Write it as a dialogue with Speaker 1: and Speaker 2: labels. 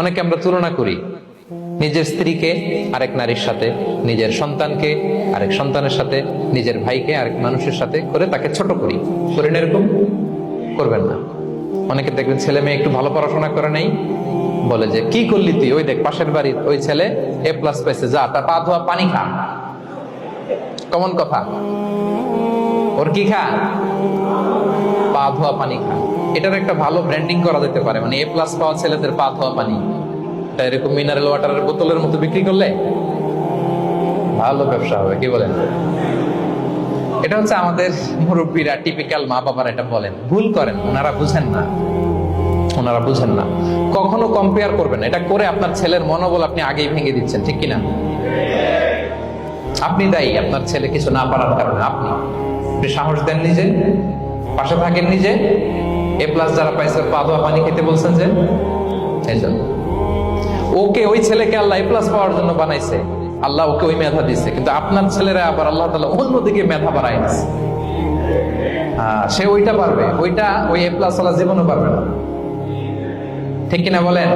Speaker 1: অনেকে আমরা তুলনা করি নিজের স্ত্রীকে আরেক নারীর সাথে, নিজের সন্তানকে আরেক সন্তানের সাথে, নিজের ভাইকে আরেক মানুষের সাথে করে তাকে ছোট করি। করেন এরকম? করবেন না। অনেকে দেখবেন ছেলে মেয়ে একটু ভালো পড়াশোনা করে নাই, বলে যে কি করলি তুই, ওই দেখ পাশের বাড়ির ওই ছেলে A+ পাইছে, যা তার পা ধোয়া পানি খা। কমন কথা, ওর কি খা? পা ধোয়া পানি খা। এটার একটা ভালো ব্র্যান্ডিং করা যেতে পারে, মানে A+ পাওয়া ছেলেদের পা ধোয়া পানি, এটা এরকম মিনারেল ওয়াটারের বোতলের মতো বিক্রি করলে ভালো ব্যবসা হবে, কি বলেন? এটা হচ্ছে আমাদের মুরব্বীরা, টিপিক্যাল মা বাবারা এটা বলেন, ভুল করেন, ওনারা বুঝেন না, ওনারা বুঝেন না। কখনো কম্পেয়ার করবেন, এটা করে আপনার ছেলের মনোবল আপনি আগেই ভেঙে দিচ্ছেন, ঠিক কিনা? আপনি দায়ী আপনার ছেলে কিছু না পারার কারণে। আপনি সাহস দেন নিজে, পাশে থাকেন নিজে। A+ যারা পাইছে পা ধোয়া পানি খেতে বলছেন যে, এই জন্য ওকে, ওই ছেলেকে আল্লাহ A+ পাওয়ার জন্য বানাইছে, আল্লাহ ওকে ওই মেধা দিচ্ছে, কিন্তু আপনার ছেলেরা আবার আল্লাহ তাআলা অন্যদিকে মেধা বাড়াই দিচ্ছে। সে ওইটা পারবে, ওইটা ওই A+ ওয়ালা জীবনও পারবে না, ঠিক কিনা বলেন?